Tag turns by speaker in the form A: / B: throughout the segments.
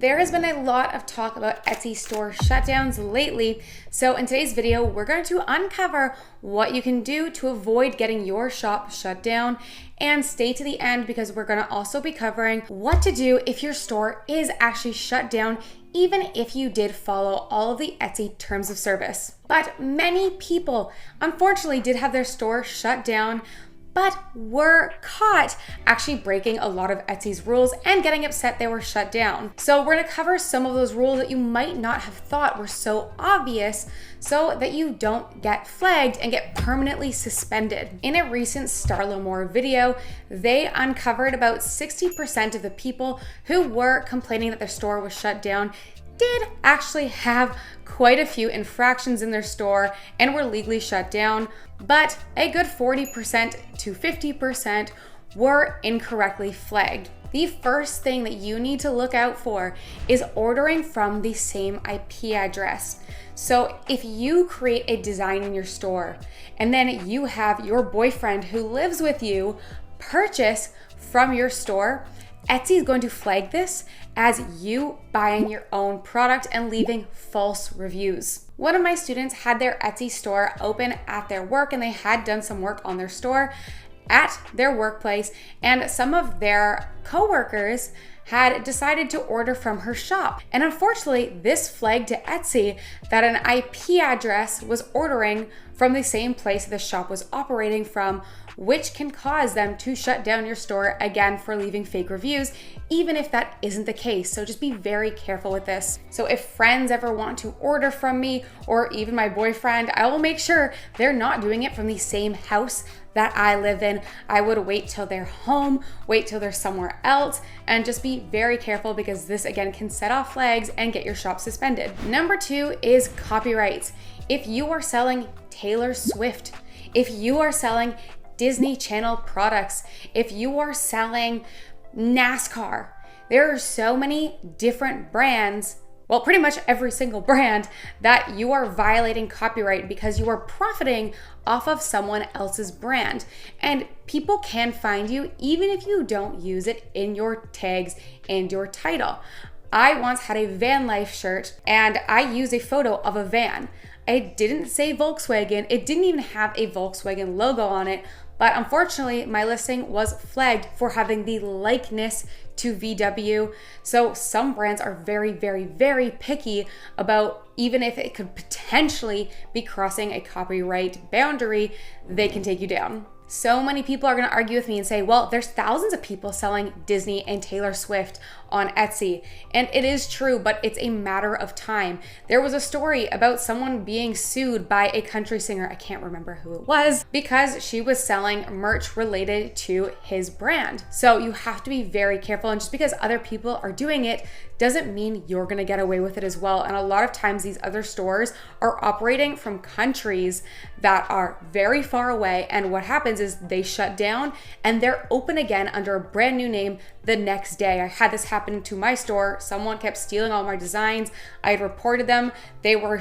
A: There has been a lot of talk about Etsy store shutdowns lately, so in today's video, we're going to uncover what you can do to avoid getting your shop shut down, and stay to the end because we're going to also be covering what to do if your store is actually shut down, even if you did follow all of the Etsy terms of service. But many people, unfortunately, did have their store shut down, but were caught actually breaking a lot of Etsy's rules and getting upset they were shut down. So we're gonna cover some of those rules that you might not have thought were so obvious so that you don't get flagged and get permanently suspended. In a recent Starlo video, they uncovered about 60% of the people who were complaining that their store was shut down did actually have quite a few infractions in their store and were legally shut down, but a good 40% to 50% were incorrectly flagged. The first thing that you need to look out for is ordering from the same IP address. So if you create a design in your store and then you have your boyfriend who lives with you purchase from your store, Etsy is going to flag this as you buying your own product and leaving false reviews. One of my students had their Etsy store open at their work, and they had done some work on their store at their workplace, and some of their coworkers had decided to order from her shop. And unfortunately, this flagged to Etsy that an IP address was ordering from the same place the shop was operating from, which can cause them to shut down your store again for leaving fake reviews, even if that isn't the case. So just be very careful with this. So if friends ever want to order from me, or even my boyfriend, I will make sure they're not doing it from the same house that I live in. I would wait till they're home, wait till they're somewhere else, and just be very careful because this again can set off flags and get your shop suspended. Number 2 is copyrights. If you are selling Taylor Swift, if you are selling Disney Channel products, if you are selling NASCAR, there are so many different brands, well, pretty much every single brand, that you are violating copyright because you are profiting off of someone else's brand. And people can find you even if you don't use it in your tags and your title. I once had a van life shirt and I used a photo of a van. It didn't say Volkswagen. It didn't even have a Volkswagen logo on it. But unfortunately, my listing was flagged for having the likeness to VW. So some brands are very, very, very picky about, even if it could potentially be crossing a copyright boundary, they can take you down. So many people are gonna argue with me and say, well, there's thousands of people selling Disney and Taylor Swift on Etsy. And it is true, but it's a matter of time. There was a story about someone being sued by a country singer, I can't remember who it was, because she was selling merch related to his brand. So you have to be very careful, and just because other people are doing it doesn't mean you're gonna get away with it as well. And a lot of times these other stores are operating from countries that are very far away, and what happens is they shut down and they're open again under a brand new name the next day. I had this happen to my store. Someone kept stealing all my designs. I had reported them. They were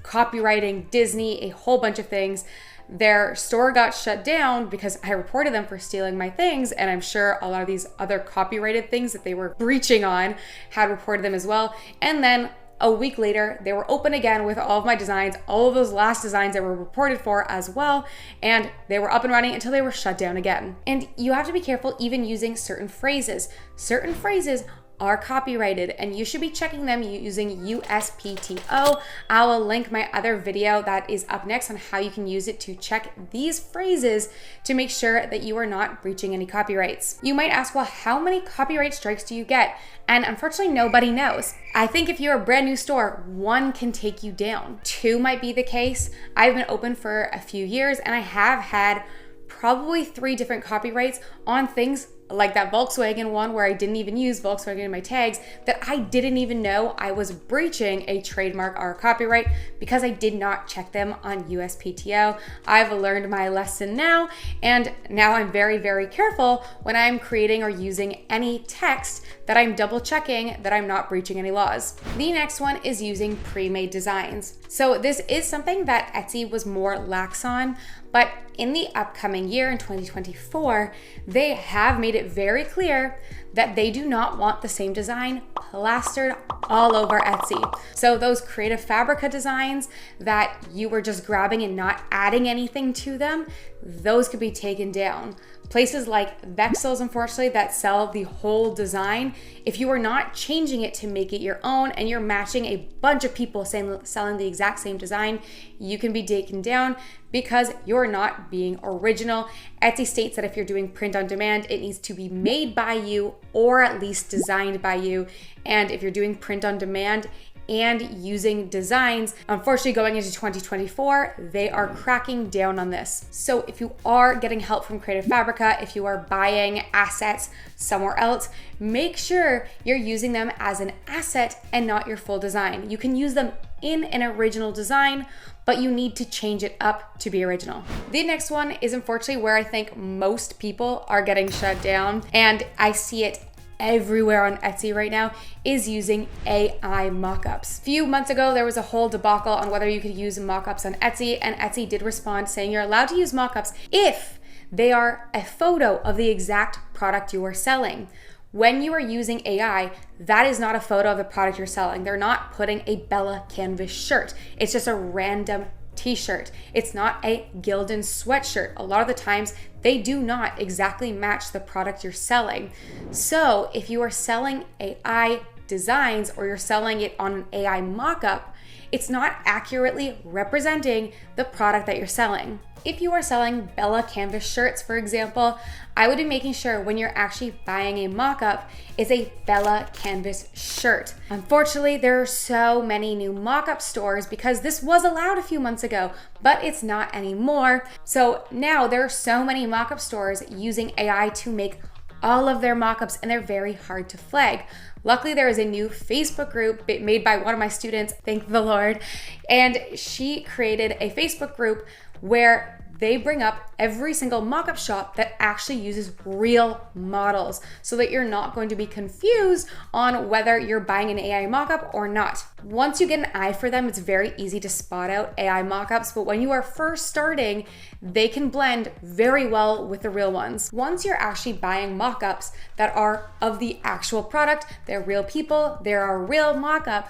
A: copywriting Disney, a whole bunch of things. Their store got shut down because I reported them for stealing my things, and I'm sure a lot of these other copyrighted things that they were breaching on had reported them as well. And then a week later, they were open again with all of my designs, all of those last designs that were reported for as well, and they were up and running until they were shut down again. And you have to be careful even using certain phrases. Certain phrases are copyrighted, and you should be checking them using USPTO. I will link my other video that is up next on how you can use it to check these phrases to make sure that you are not breaching any copyrights. You might ask, well, how many copyright strikes do you get? And unfortunately, nobody knows. I think if you're a brand new store, 1 can take you down. 2 might be the case. I've been open for a few years, and I have had probably 3 different copyrights on things like that Volkswagen one where I didn't even use Volkswagen in my tags, that I didn't even know I was breaching a trademark or a copyright because I did not check them on USPTO. I've learned my lesson now, and now I'm very, very careful when I'm creating or using any text that I'm double checking that I'm not breaching any laws. The next one is using pre-made designs. So this is something that Etsy was more lax on, but in the upcoming year in 2024, they have made it very clear that they do not want the same design plastered all over Etsy. So those Creative Fabrica designs that you were just grabbing and not adding anything to them, those could be taken down. Places like Vexels, unfortunately, that sell the whole design, if you are not changing it to make it your own and you're matching a bunch of people selling the exact same design, you can be taken down because you're not being original. Etsy states that if you're doing print on demand, it needs to be made by you or at least designed by you. And if you're doing print on demand and using designs, unfortunately going into 2024, they are cracking down on this. So if you are getting help from Creative Fabrica, if you are buying assets somewhere else, make sure you're using them as an asset and not your full design. You can use them in an original design, but you need to change it up to be original. The next one is unfortunately where I think most people are getting shut down, and I see it everywhere on Etsy right now, is using AI mockups. A few months ago, there was a whole debacle on whether you could use mockups on Etsy, and Etsy did respond saying you're allowed to use mockups if they are a photo of the exact product you are selling. When you are using AI, that is not a photo of the product you're selling. They're not putting a Bella canvas shirt. It's just a random t-shirt. It's not a Gildan sweatshirt. A lot of the times they do not exactly match the product you're selling. So if you are selling AI designs or you're selling it on an AI mockup, it's not accurately representing the product that you're selling. If you are selling Bella canvas shirts, for example, I would be making sure when you're actually buying a mock-up, it's a Bella canvas shirt. Unfortunately, there are so many new mock-up stores because this was allowed a few months ago, but it's not anymore. So now there are so many mock-up stores using AI to make all of their mock-ups, and they're very hard to flag. Luckily, there is a new Facebook group made by one of my students, thank the Lord, and she created a Facebook group where they bring up every single mock-up shop that actually uses real models so that you're not going to be confused on whether you're buying an AI mock-up or not. Once you get an eye for them, it's very easy to spot out AI mock-ups, but when you are first starting, they can blend very well with the real ones. Once you're actually buying mock-ups that are of the actual product, they're real people, they're a real mock-up,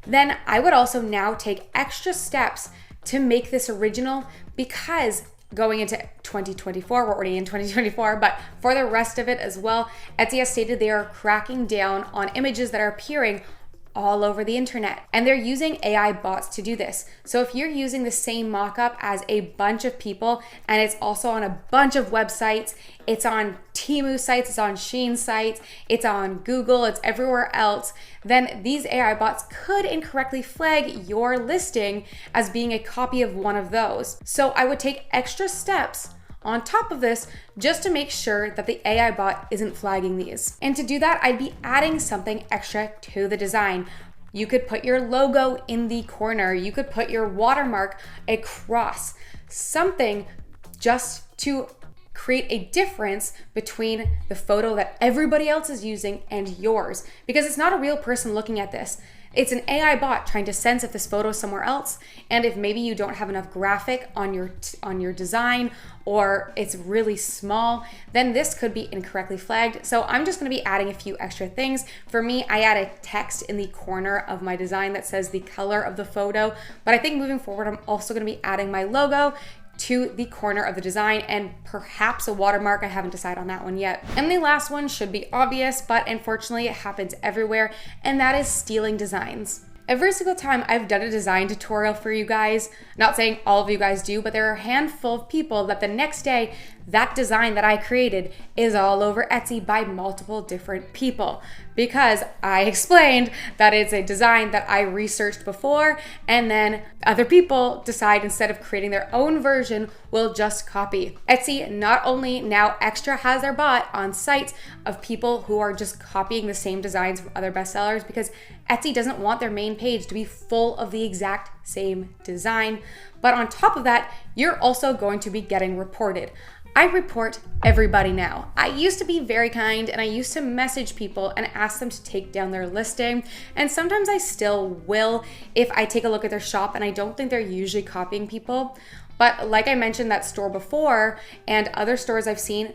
A: then I would also now take extra steps to make this original, because going into 2024, we're already in 2024, but for the rest of it as well, Etsy has stated they are cracking down on images that are appearing all over the internet. And they're using AI bots to do this. So if you're using the same mock-up as a bunch of people, and it's also on a bunch of websites, it's on Temu sites, it's on Shein sites, it's on Google, it's everywhere else, then these AI bots could incorrectly flag your listing as being a copy of one of those. So I would take extra steps on top of this just to make sure that the AI bot isn't flagging these. And to do that, I'd be adding something extra to the design. You could put your logo in the corner. You could put your watermark across. Something just to create a difference between the photo that everybody else is using and yours. Because it's not a real person looking at this. It's an AI bot trying to sense if this photo is somewhere else, and if maybe you don't have enough graphic on your design, or it's really small, then this could be incorrectly flagged. So I'm just going to be adding a few extra things. For me, I add a text in the corner of my design that says the color of the photo, but I think moving forward, I'm also going to be adding my logo to the corner of the design and perhaps a watermark. I haven't decided on that one yet. And the last one should be obvious, but unfortunately it happens everywhere, and that is stealing designs. Every single time I've done a design tutorial for you guys, not saying all of you guys do, but there are a handful of people that the next day, that design that I created is all over Etsy by multiple different people, because I explained that it's a design that I researched before, and then other people decide instead of creating their own version, will just copy. Etsy not only now extra has their bot on sites of people who are just copying the same designs from other bestsellers, because Etsy doesn't want their main page to be full of the exact same design. But on top of that, you're also going to be getting reported. I report everybody now. I used to be very kind, and I used to message people and ask them to take down their listing. And sometimes I still will if I take a look at their shop and I don't think they're usually copying people. But like I mentioned, that store before and other stores I've seen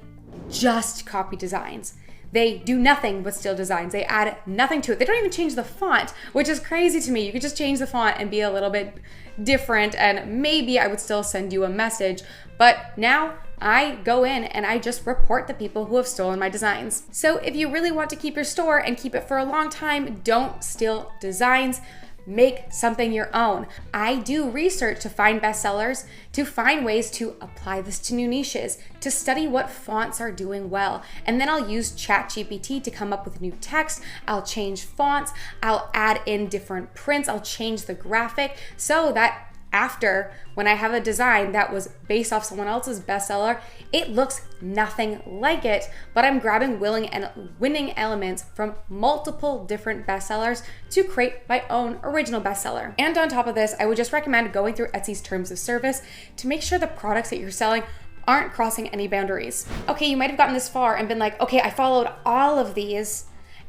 A: just copy designs. They do nothing but steal designs. They add nothing to it. They don't even change the font, which is crazy to me. You could just change the font and be a little bit different, and maybe I would still send you a message. But now I go in and I just report the people who have stolen my designs. So if you really want to keep your store and keep it for a long time, don't steal designs. Make something your own. I do research to find bestsellers, to find ways to apply this to new niches, to study what fonts are doing well. And then I'll use ChatGPT to come up with new text. I'll change fonts. I'll add in different prints. I'll change the graphic so that after, when I have a design that was based off someone else's bestseller, it looks nothing like it, but I'm grabbing winning elements from multiple different bestsellers to create my own original bestseller. And on top of this, I would just recommend going through Etsy's terms of service to make sure the products that you're selling aren't crossing any boundaries. Okay, you might have gotten this far and been like, okay, I followed all of these,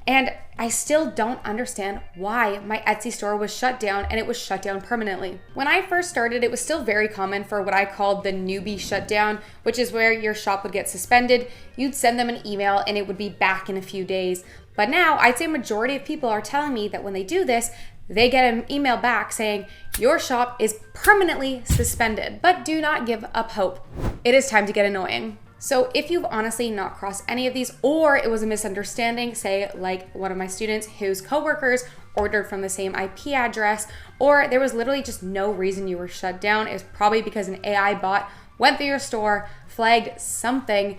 A: and I still don't understand why my Etsy store was shut down, and it was shut down permanently. When I first started, it was still very common for what I called the newbie shutdown, which is where your shop would get suspended. You'd send them an email and it would be back in a few days. But now I'd say a majority of people are telling me that when they do this, they get an email back saying your shop is permanently suspended. But do not give up hope. It is time to get annoying. So if you've honestly not crossed any of these, or it was a misunderstanding, say like one of my students whose coworkers ordered from the same IP address, or there was literally just no reason you were shut down, it's probably because an AI bot went through your store, flagged something,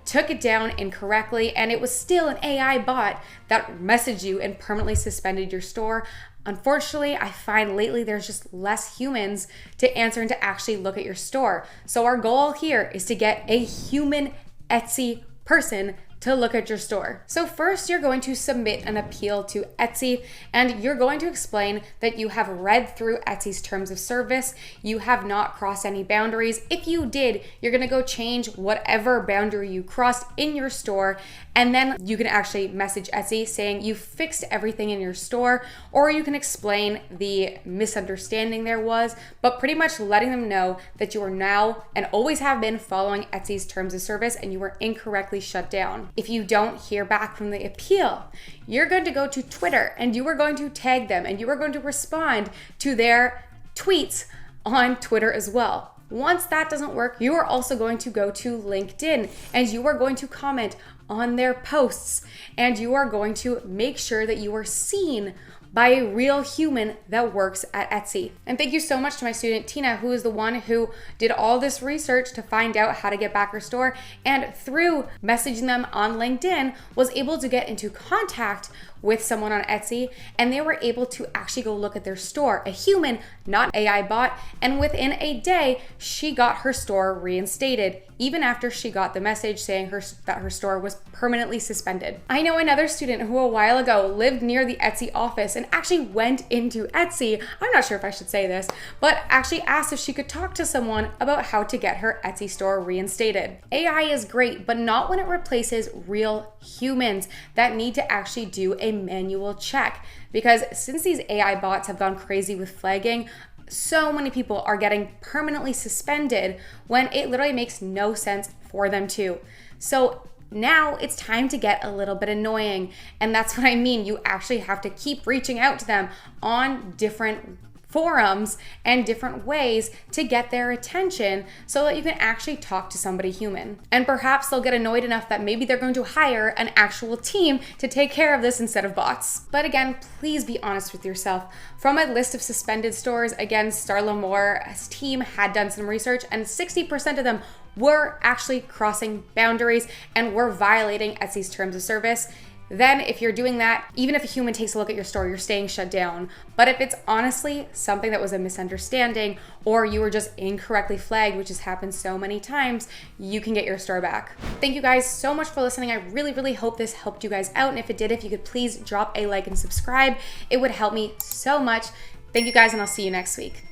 A: took it down incorrectly, and it was still an AI bot that messaged you and permanently suspended your store. Unfortunately, I find lately there's just less humans to answer and to actually look at your store. So our goal here is to get a human Etsy person to look at your store. So first, you're going to submit an appeal to Etsy, and you're going to explain that you have read through Etsy's terms of service. You have not crossed any boundaries. If you did, you're gonna go change whatever boundary you crossed in your store, and then you can actually message Etsy saying you fixed everything in your store, or you can explain the misunderstanding there was, but pretty much letting them know that you are now and always have been following Etsy's terms of service and you were incorrectly shut down. If you don't hear back from the appeal, you're going to go to Twitter and you are going to tag them and you are going to respond to their tweets on Twitter as well. Once that doesn't work, you are also going to go to LinkedIn and you are going to comment on their posts, and you are going to make sure that you are seen by a real human that works at Etsy. And thank you so much to my student Tina, who is the one who did all this research to find out how to get back her store, and through messaging them on LinkedIn was able to get into contact with someone on Etsy, and they were able to actually go look at their store, a human, not AI bot, and within a day, she got her store reinstated, even after she got the message saying that her store was permanently suspended. I know another student who a while ago lived near the Etsy office and actually went into Etsy, I'm not sure if I should say this, but actually asked if she could talk to someone about how to get her Etsy store reinstated. AI is great, but not when it replaces real humans that need to actually do a manual check, because since these AI bots have gone crazy with flagging, so many people are getting permanently suspended when it literally makes no sense for them to. So now it's time to get a little bit annoying, and that's what I mean. You actually have to keep reaching out to them on different forums and different ways to get their attention so that you can actually talk to somebody human. And perhaps they'll get annoyed enough that maybe they're going to hire an actual team to take care of this instead of bots. But again, please be honest with yourself. From a list of suspended stores, again, Starla Moore's team had done some research, and 60% of them were actually crossing boundaries and were violating Etsy's terms of service. Then if you're doing that, even if a human takes a look at your store, you're staying shut down. But if it's honestly something that was a misunderstanding, or you were just incorrectly flagged, which has happened so many times, you can get your store back. Thank you guys so much for listening. I really, really hope this helped you guys out. And if it did, if you could please drop a like and subscribe, it would help me so much. Thank you guys, and I'll see you next week.